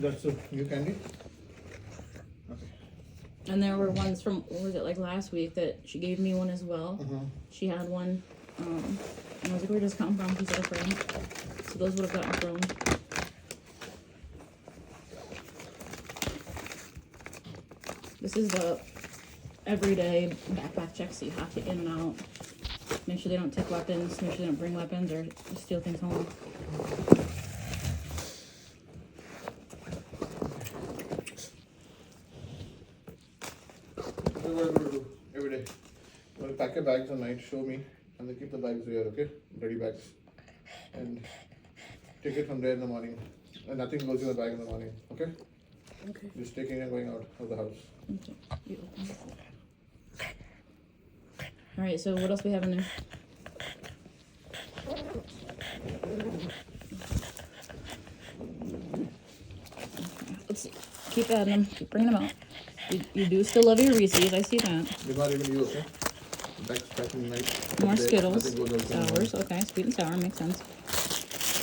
That's the new candy? Okay. And there were ones from, what was it, like last week that she gave me one as well. She had one. And I was like, where does this come from? She said a friend. So those would have gotten thrown. This is the everyday backpack check, so you have to in and out. Make sure they don't take weapons, make sure they don't bring weapons or steal things home. What are we going to do every day? We're going to pack your bags at night, show me, and then keep the bags here, okay? Ready bags. And take it from there in the morning. And nothing goes in the bag in the morning, okay? Okay. Just taking and going out of the house. Okay. You open it. Alright, so what else we have in there? Let's see. Keep adding them. Keep bringing them out. You do still love your Reese's. I see that. They're not even you, okay? Bags packing night. More Day, Skittles. nothing goes out in the morning. Sours. Okay, sweet and sour. Makes sense.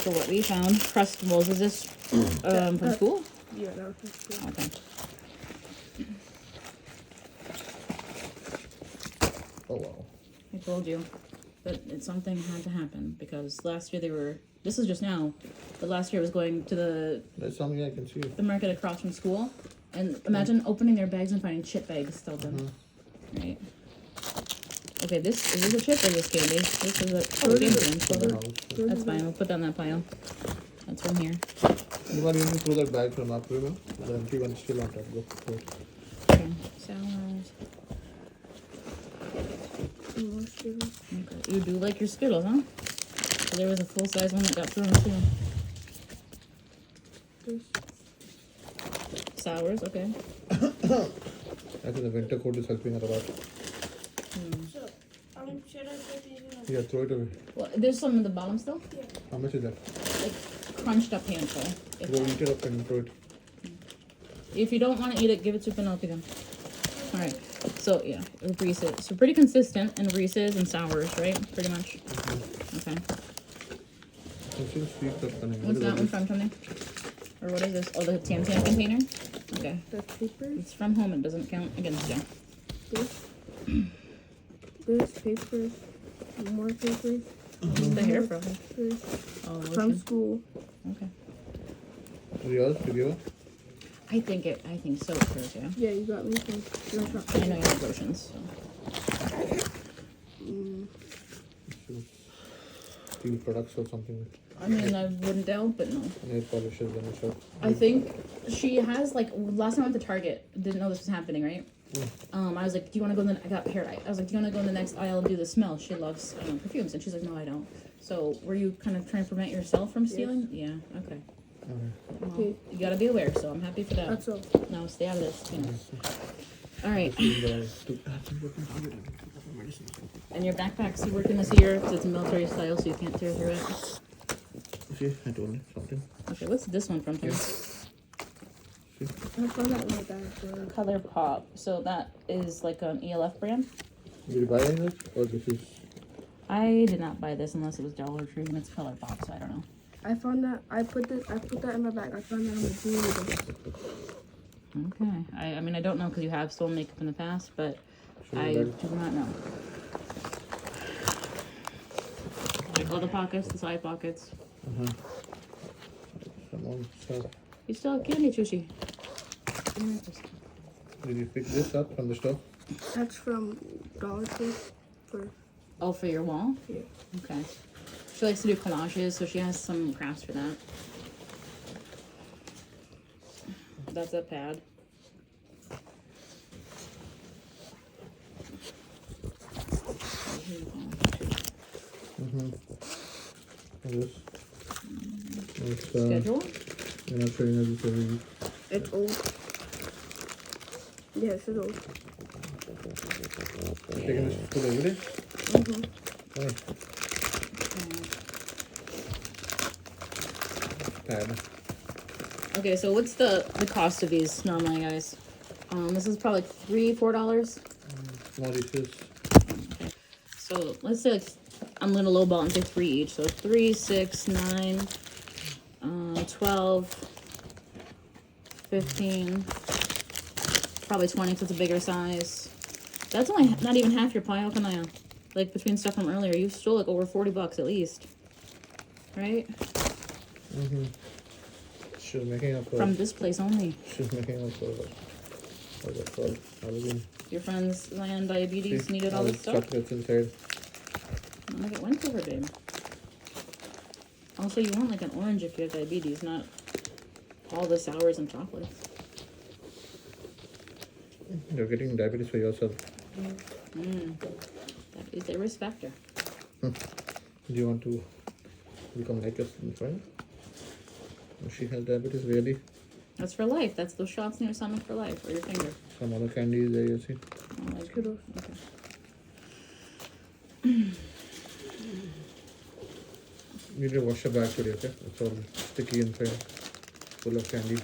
So what we found. Crustables. Is this from school? Yeah, that was from school. Okay. Oh, wow. I told you that something had to happen because last year they were. This is just now, but last year I was going to That's something I can see. the market across from school, and imagine opening their bags and finding chip bags still done. Right. Okay, is this a chip or is this candy? This is a candy. That's fine. We'll put that in that pile. That's from here. You want to even throw that bag from up, remember? The empty one still on top. Go throw it. Okay. Sours. Okay. You do like your Skittles, huh? So there was a full-size one that got thrown too. Sours, okay. I think the winter coat is helping her a lot. So, should I put these in? Yeah, throw it away. Well, there's some in the bottom still. Yeah. How much is that? Like crunched up handful. Go eat it up and throw it. If you don't want to eat it, give it to Penelope then. All right. So yeah, Reese's. So pretty consistent in Reese's and Sours, right? Pretty much. Okay. What's that one from, Tony? Or what is this? Oh, the Tam Tam container? Okay. The paper. It's from home. It doesn't count against you. This paper. More paper. What's the hair from? Paper. Oh, From lotion. school. Okay. Yours? Did you? I think so. First, yeah. Yeah, you got me some. I know you have lotions. So. Steel products or something. I mean, I wouldn't doubt, but no. Nail polishes and stuff. I think she has like last time I went to Target, didn't know this was happening, right? I was like, do you want to go in the? I got parrot. I was like, do you want to go in the next aisle and do the smell? She loves perfumes, and she's like, no, I don't. So, were you kind of trying to prevent yourself from stealing? Yeah. Okay. Well, Okay. you gotta be aware. So I'm happy for that. That's all. No, stay out of this. You know. All right. And your backpack's you working this year because it's military style, so you can't tear through it. See, I told you something. Okay, what's this one from? Tim? I found that in my bag. Color Pop. So that is like an ELF brand. Did you buy any of it? Or this is... I did not buy this unless it was Dollar Tree and it's Color Pop, so I don't know. I found that. I put that in my bag. I found that on the jewelry box. Okay. I mean, I don't know because you have stolen makeup in the past, but Show me I that. do not know. Like all the pockets, the side pockets. Some more stuff. You still have candy, Chushi. Did you pick this up from the store? That's from Dollar Tree. Oh, for your wall? Yeah. Okay. She likes to do collages, so she has some crafts for that. That's a pad. This. It's, Schedule? you're not showing us this every week. It's old. Yes, it's old. You're taking this to school every day? Why? Pad. Okay, so what's the cost of these normally, guys? This is probably like $3-4. More dishes. So let's say like I'm gonna lowball and say 3 each. So 3, 6, 9, 12, 15, probably 20 because it's a bigger size. That's only not even half your pile, Kanaya. Like between stuff from earlier, you stole like over $40 at least, right? Mm-hmm. She's making up From this place only. She's making up for what's called Halloween. Your friends land diabetes See, needed all this stuff. Chocolates inside. I'm like, it went over, babe. Also, you want like an orange if you have diabetes, not all the sours and chocolates. You're getting diabetes for yourself. That is a risk factor. Do you want to become like us in friend? If she has diabetes, really? That's for life. That's those shots in your stomach for life, or your finger. Some other candies there, you see? Oh, like, Kudos. okay. You need to wash your bag today, okay? It's all sticky inside, full of candy.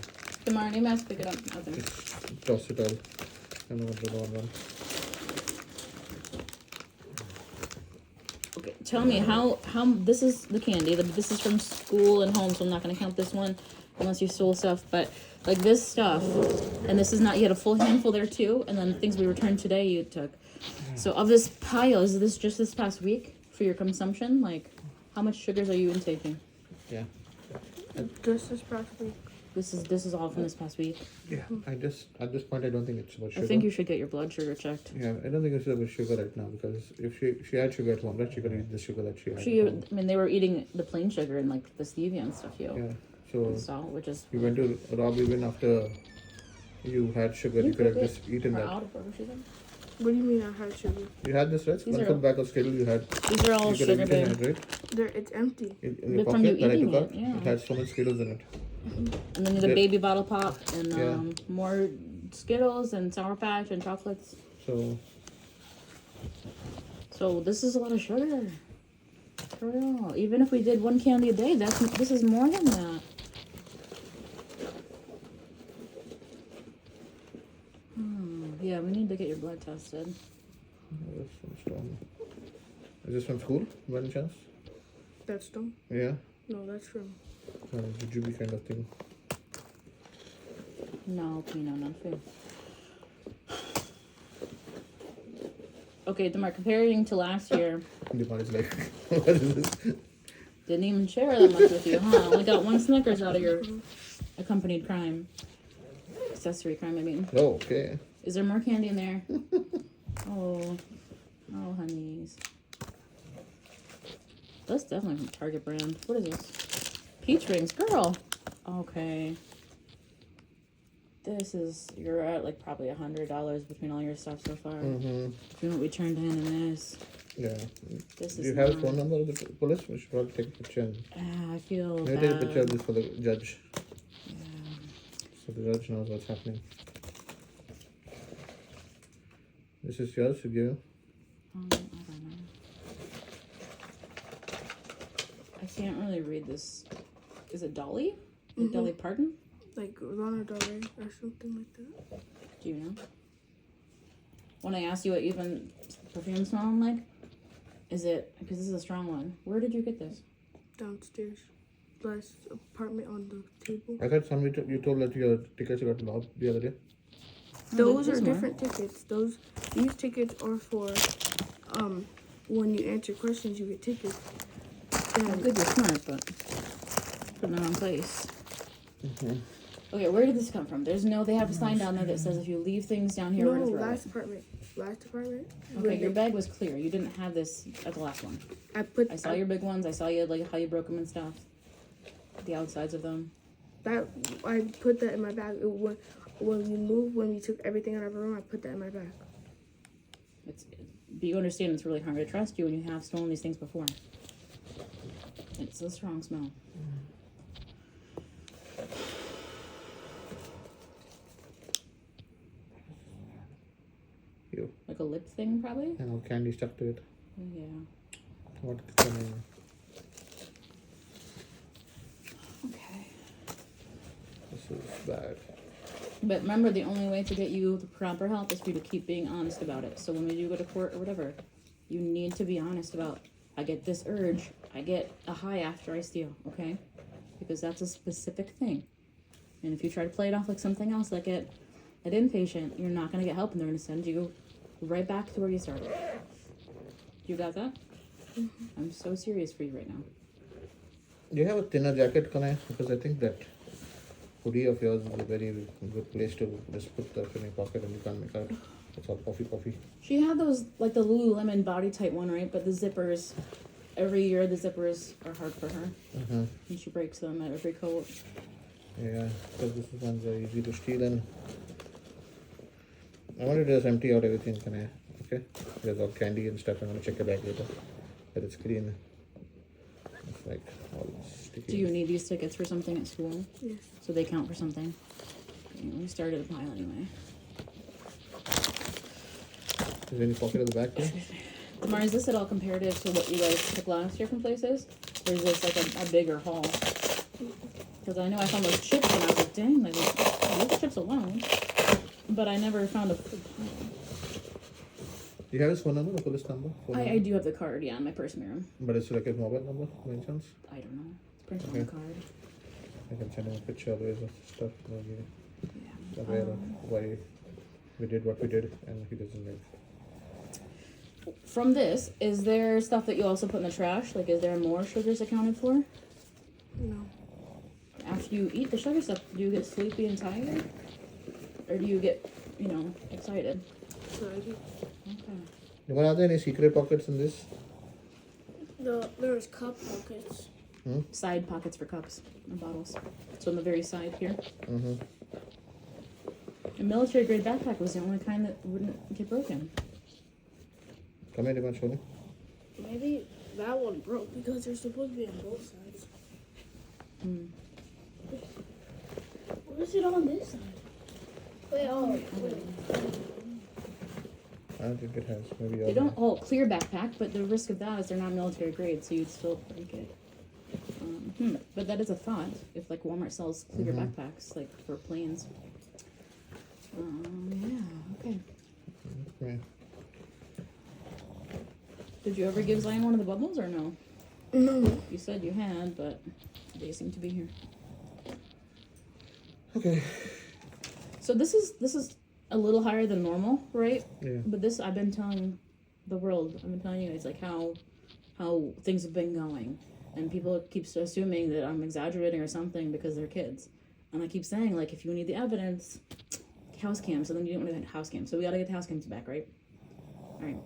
Tomorrow, you must pick it up. Okay. Just toss it all. I don't want the wrong one. Okay, tell me how this is the candy. This is from school and home, so I'm not gonna count this one unless you stole stuff. But like this stuff, and this is not. You had a full handful there too, and then the things we returned today you took. So of this pile, is this just this past week for your consumption? Like, how much sugars are you intaking? Yeah. Just this past week. This is all from this past week. Yeah. At this point, I don't think it's about sugar. I think you should get your blood sugar checked. Yeah, I don't think it's about sugar right now because if she had sugar at home, right, she could eat the sugar that she had. At home. I mean, they were eating the plain sugar and like the stevia and stuff, Yeah. and So salt, which is. you went to rob even after you had sugar. You could have just eaten Or that. out of order, she said. What do you mean I had sugar? You had this, right? These One are- full bag of Skittles you had. These are all You could have sugar, eaten babe. it, right? There, it's empty. In your But from you pocket that I eating took it, out, yeah. it had so much Skittles in it. And then the Yeah. baby bottle pop and Yeah. more Skittles and Sour Patch and chocolates. So this is a lot of sugar. For real. Even if we did one candy a day, this is more than that. Yeah, we need to get your blood tested. that's some strong. Is this from school, by any chance? That's them. Yeah. No, that's from. Jujube kind of thing. No, Pino, not food. Okay, Demar, comparing to last year, Deepan is like, what is this? didn't even share that much with you, huh? Only got one Snickers out of your accompanied crime. Accessory crime, I mean. Oh, okay. Is there more candy in there? Oh, honeys. That's definitely from Target brand. What is this? Peach rings, girl. Okay. You're at like probably $100 between all your stuff so far. Mm-hmm. Between what we turned in and this. Yeah. This Do is you have a not- phone number of the police? We should probably take a picture. I feel Maybe bad. take a picture of this for the judge. Yeah. So the judge knows what's happening. This is yours to give. I don't know. I can't really read this. Is it Dolly? Like Dolly Parton? Like Lana Del Rey or something like that. Do you know? When I asked you what even perfume smelling like, is it, because this is a strong one. Where did you get this? Downstairs. Last apartment on the table. I got some. You told that your tickets got lost the other day. Those there's are more. different tickets. These tickets are for when you answer questions you get tickets. Oh, Then good, you're smart, but put in the wrong place. Mm-hmm. Okay, where did this come from? They have a sign down there that says if you leave things down here, no, we're gonna throw last it. apartment. Last apartment. Okay, your bag was clear. You didn't have this at the last one. I saw your big ones. I saw you like how you broke them and stuff. The outsides of them. That I put that in my bag. When we moved, when we took everything out of our room, I put that in my bag. But you understand it's really hard to trust you when you have stolen these things before. It's a strong smell. You. Like a lip thing, probably? And all candy stuck to it. Yeah. What? Okay. This is bad. But remember, the only way to get you the proper help is for you to keep being honest about it. So when we do go to court or whatever, you need to be honest about, I get this urge, I get a high after I steal, okay? Because that's a specific thing. And if you try to play it off like something else, like an inpatient, you're not gonna get help, and they're gonna send you right back to where you started. You got that? I'm so serious for you right now. Do you have a thinner jacket, Kanai? Because I think that hoodie of yours is a very good place to just put that in your pocket and you can't make out. It's all puffy. She had those, like the Lululemon body type one, right? But the zippers, every year the zippers are hard for her. Uh-huh. And she breaks them at every coat. Yeah, because this one's easy to steal and I want to just empty out everything, Kanai. Okay? There's all candy and stuff. I'm going to check your bag later. But it's clean. It's like all sticky. Do you need these tickets for something at school? Yes. So they count for something? Okay, we started a pile anyway. Is there any pocket at the back here? Tamar, is this at all comparative to what you guys took last year from places? Or is this like a bigger haul? Because I know I found those chips and I was like, dang, like those chips alone. But I never found a full pile. Do you have his phone number, the police number? I do have the card, yeah, in my purse mirror. But it's like a mobile number, by any chance? I don't know. It's printed on the card. I can send him a picture otherwise of stuff. Yeah. Aware of why we did what we did and he doesn't like. From this, is there stuff that you also put in the trash? Like, is there more sugars accounted for? No. After you eat the sugar stuff, do you get sleepy and tired? Or do you get, excited? Sorry. Okay. Are there any secret pockets in this? There's cup pockets. Side pockets for cups and bottles. So on the very side here. Mm-hmm. A military grade backpack was the only kind that wouldn't get broken. Come here, Diman, show me. Maybe that one broke because they're supposed to be on both sides. Hmm. What is it on this side? Wait, I don't think it has. Maybe They don't clear backpack, but the risk of that is they're not military grade, so you'd still break it. But that is a thought. If like Walmart sells clear backpacks, like for planes. Yeah. Okay. Yeah. Did you ever give Zion one of the bubbles or no? No. You said you had, but they seem to be here. Okay. So this is a little higher than normal, right? Yeah. But this I've been telling the world. I've been telling you guys like how things have been going, and people keep assuming that I'm exaggerating or something because they're kids, and I keep saying like if you need the evidence, house cams, and then you didn't want to house cams, so we got to get the house cams back, right? All right.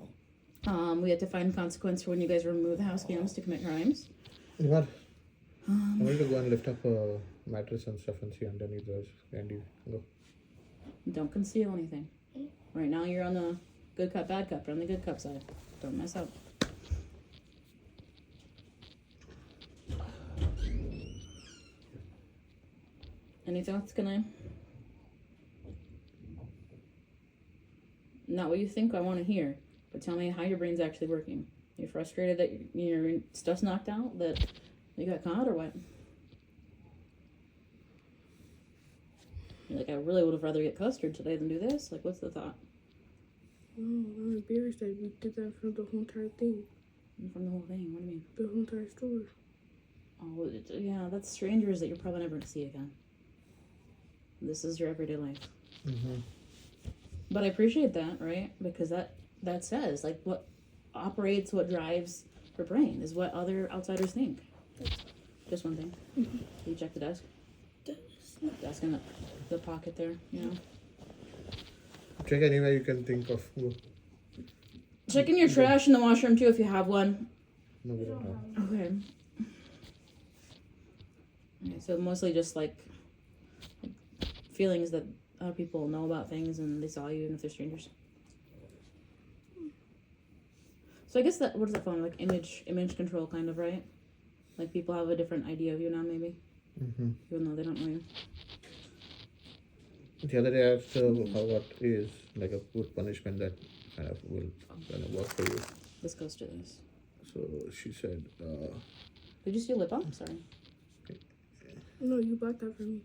We had to find consequence for when you guys remove the house cams to commit crimes. Diman, I want to go and lift up a mattress and stuff and see underneath those. And you go. Don't conceal anything. Right now you're on the good cup, bad cup. You're on the good cup side. Don't mess up. Any thoughts, Kanai? Not what you think I want to hear, but tell me how your brain's actually working. You're frustrated that your stuff's knocked out, that you got caught, or what? You're like, I really would have rather get custard today than do this. Like, what's the thought? Oh, I'm embarrassed that we did that from the whole entire thing. From the whole thing, what do you mean? The whole entire store. Oh, yeah, that's strangers that you're probably never going to see again. This is your everyday life. Mm-hmm. But I appreciate that, right? Because that says, like, what operates, what drives her brain is what other outsiders think. Just one thing. Mm-hmm. You check the desk? Desk in the pocket there, you know? Check anywhere you can think of. Go. Check in your trash in the washroom, too, if you have one. No, we don't have. Okay. Okay, so mostly just, like feelings that other people know about things and they saw you, and if they're strangers. So I guess what does that phone, like image control kind of, right? Like people have a different idea of you now, maybe, even though they don't know you. The other day I asked her what is like a good punishment that kind of will kind of work for you. This goes to this. So she said, Did you see your lip balm? Sorry. No, you bought that for me.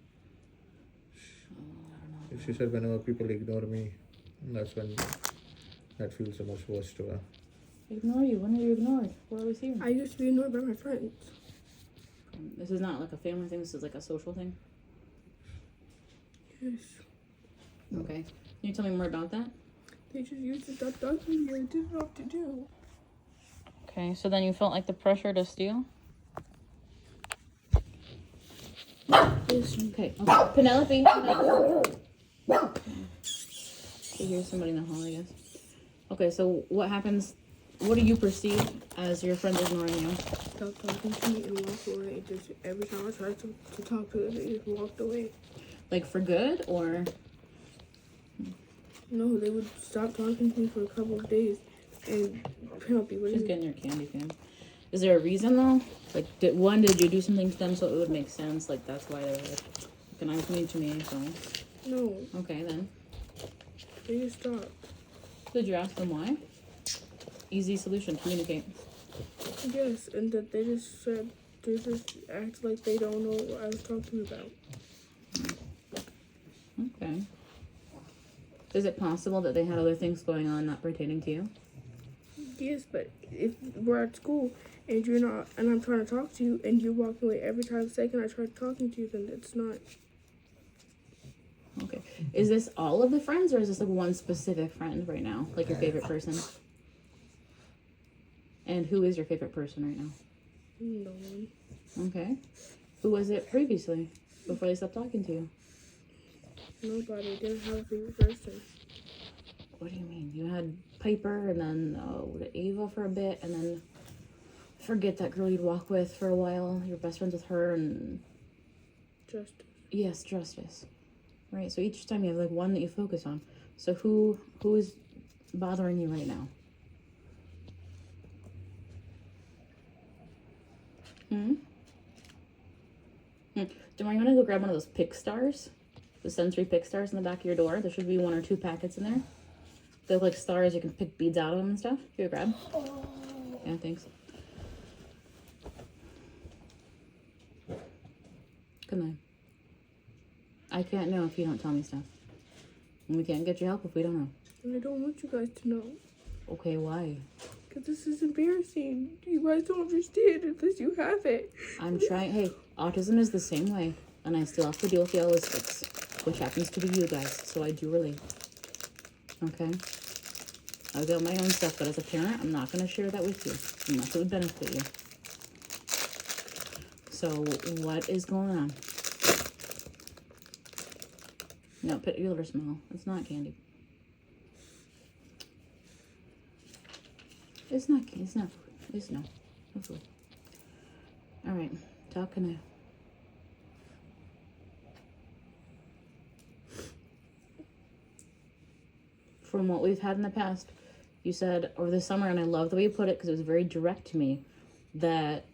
she said whenever people ignore me, that's when that feels the most worst to her. Ignore you? When are you ignored? We're always here. I used to be ignored by my friends. This is not like a family thing. This is like a social thing. Yes. Okay. Can you tell me more about that? They just used it that document and I didn't know what to do. Okay, so then you felt like the pressure to steal? Yes. Okay. Penelope. So here's somebody in the hall, I guess. Okay, so what happens? What do you perceive as your friend ignoring you? Stopped talking to me and walked away. It just every time I tried to talk to them, they just walked away. Like for good, or? No, they would stop talking to me for a couple of days and Penelope, what She's is getting your candy, fam. Is there a reason though? Like, did you do something to them so it would make sense? Like that's why they're like, "Can I come to me?" So. No, Okay then. they just stopped. Did you ask them why? Easy solution. Communicate. Yes, and that they just said they just act like they don't know what I was talking about. Okay. Is it possible that they had other things going on not pertaining to you? Yes, but if we're at school and you're not, and I'm trying to talk to you, and you walk away every time second I try talking to you, then it's not. Okay. Is this all of the friends, or is this like one specific friend right now? Like your favorite person? And who is your favorite person right now? No one. Okay. Who was it previously, before they stopped talking to you? Nobody. Didn't have a favorite person. What do you mean? You had Piper, and then Ava for a bit, and then forget that girl you'd walk with for a while. You're best friends with her, and Justice. yes, Justice. Right. So each time you have like one that you focus on. So who is bothering you right now? Do you want to go grab one of those pick stars? The sensory pick stars in the back of your door. There should be 1 or 2 packets in there. They're like stars. You can pick beads out of them and stuff. Here, grab. Yeah, thanks. Good night. I can't know if you don't tell me stuff. And we can't get you help if we don't know. And I don't want you guys to know. Okay, why? Because this is embarrassing. You guys don't understand unless you have it. I'm trying. Hey, autism is the same way. And I still have to deal with the autistics, which happens to be you guys. So I do relate. Okay? I've got my own stuff, but as a parent, I'm not going to share that with you unless it would benefit you. So what is going on? No, put your liver smell. It's not candy. It's not candy. It's not food. It's no food. All right, talk now. From what we've had in the past, you said over the summer, and I love the way you put it because it was very direct to me, that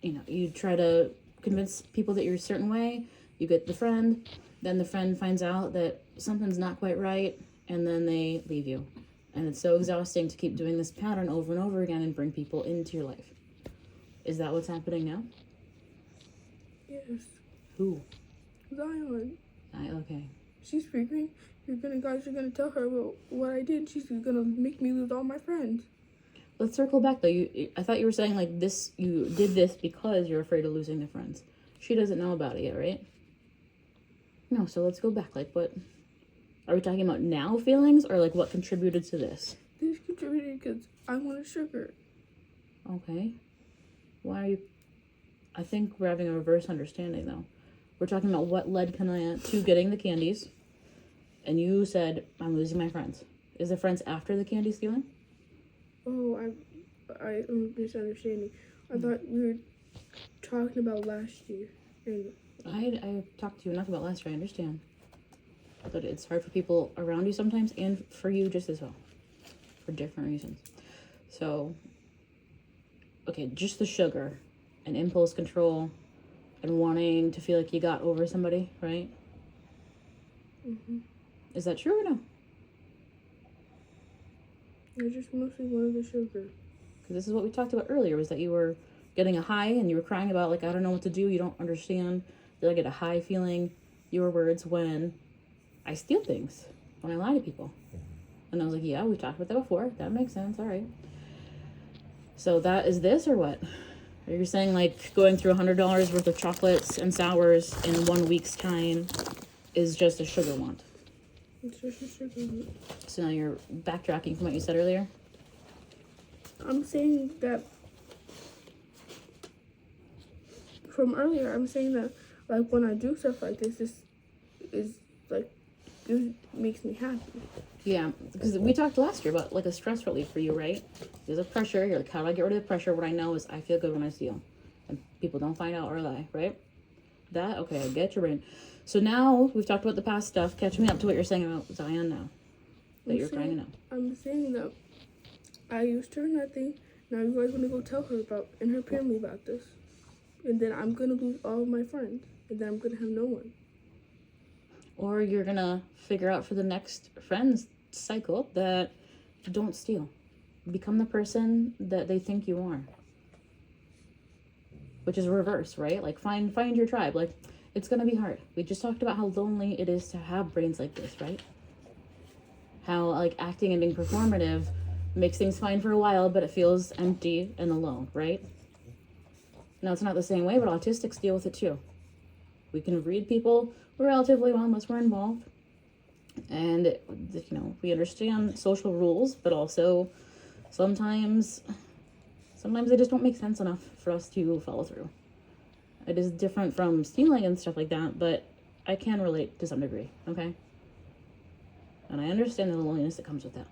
you try to convince people that you're a certain way. You get the friend, then the friend finds out that something's not quite right, and then they leave you. And it's so exhausting to keep doing this pattern over and over again and bring people into your life. Is that what's happening now? Yes. Who? Zion. Okay. She's figuring guys are gonna tell her about what I did. She's gonna make me lose all my friends. Let's circle back though. I thought you were saying like this. You did this because you're afraid of losing the friends. She doesn't know about it yet, right? No. So let's go back. Like, what are we talking about now? Feelings, or like what contributed to this? This contributed because I wanted sugar. Okay. Why are you? I think we're having a reverse understanding though. We're talking about what led Kanaya to getting the candies, and you said I'm losing my friends. Is the friends after the candy stealing? Oh, I'm misunderstanding. I thought we were talking about last year. And I talked to you enough about last year. I understand, but it's hard for people around you sometimes, and for you just as well, for different reasons. So, okay, just the sugar, and impulse control, and wanting to feel like you got over somebody, right? mm-hmm. Is that true or no? I just mostly wanted the sugar. Because this is what we talked about earlier, was that you were getting a high and you were crying about, like, I don't know what to do, you don't understand. Did I get a high feeling? Your words, when I steal things, when I lie to people. And I was like, yeah, we've talked about that before. That makes sense, all right. So that is this or what? Are you saying like going through $100 worth of chocolates and sours in 1 week's time is just a sugar want. It's just a sugar. So now you're backtracking from what you said earlier. I'm saying that from earlier. I'm saying that like when I do stuff like this is like it makes me happy. Yeah, because we talked last year about like a stress relief for you, right? There's a pressure. You're like, how do I get rid of the pressure? What I know is I feel good when I steal, and people don't find out or lie, right? That okay? I get your brain. So now we've talked about the past stuff. Catch me up to what you're saying about Zion now. That you're crying now. I'm saying that I used her nothing. Now you guys gonna go tell her about and her family about this, and then I'm gonna lose all of my friends, and then I'm gonna have no one. Or you're gonna figure out for the next friends cycle that don't steal. Become the person that they think you are. Which is reverse, right? Like find your tribe. Like it's gonna be hard. We just talked about how lonely it is to have brains like this, right? How like acting and being performative makes things fine for a while, but it feels empty and alone, right? Now it's not the same way, but autistics deal with it too. We can read people relatively well unless we're involved. And, you know, we understand social rules, but also sometimes they just don't make sense enough for us to follow through. It is different from stealing and stuff like that, but I can relate to some degree, okay? And I understand the loneliness that comes with that.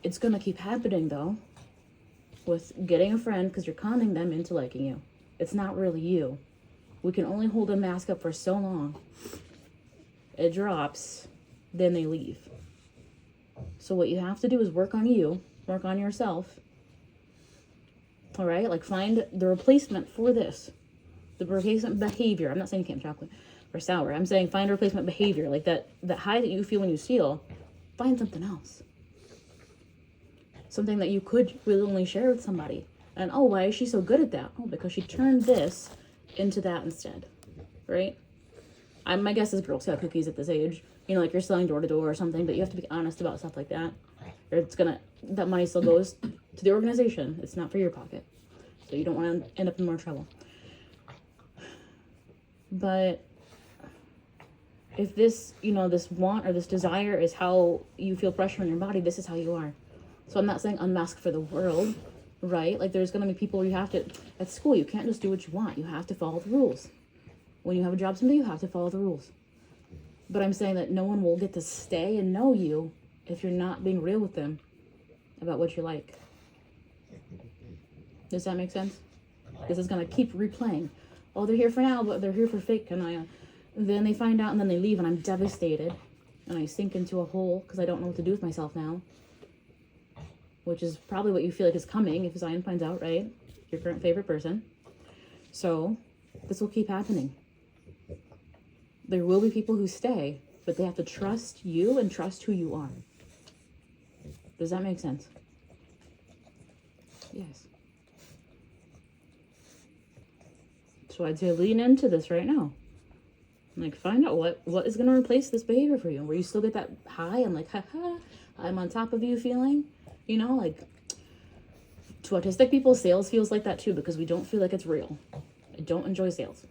It's gonna keep happening, though, with getting a friend because you're conning them into liking you. It's not really you. We can only hold a mask up for so long. It drops, then they leave. So what you have to do is work on you, work on yourself. All right? Like find the replacement for this. The replacement behavior. I'm not saying you can't have chocolate or sour. I'm saying find a replacement behavior. Like that high that you feel when you steal, find something else. Something that you could really only share with somebody. And oh, why is she so good at that? Oh, because she turned this into that instead, right? My guess is Girl Scout cookies at this age. You know, like you're selling door to door or something, but you have to be honest about stuff like that. Or that money still goes to the organization. It's not for your pocket. So you don't want to end up in more trouble. But if this, you know, this want or this desire is how you feel pressure in your body, this is how you are. So I'm not saying unmask for the world, right? Like there's going to be people where you have to, at school, you can't just do what you want. You have to follow the rules. When you have a job someday, you have to follow the rules. But I'm saying that no one will get to stay and know you if you're not being real with them about what you like. Does that make sense? This is going to keep replaying. Oh, they're here for now, but they're here for fake. And then they find out and then they leave and I'm devastated. And I sink into a hole because I don't know what to do with myself now. Which is probably what you feel like is coming if Zion finds out, right? Your current favorite person. So this will keep happening. There will be people who stay, but they have to trust you and trust who you are. Does that make sense? Yes. So I'd say lean into this right now. Like find out what is going to replace this behavior for you. Where you still get that high and like, haha, I'm on top of you feeling. You know, like to autistic people, sales feels like that too because we don't feel like it's real. I don't enjoy sales.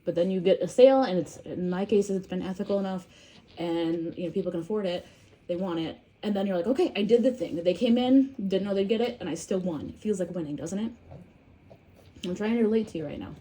But then you get a sale and it's, in my case, it's been ethical enough and, you know, people can afford it. They want it. And then you're like, okay, I did the thing. They came in, didn't know they'd get it, and I still won. It feels like winning, doesn't it? I'm trying to relate to you right now.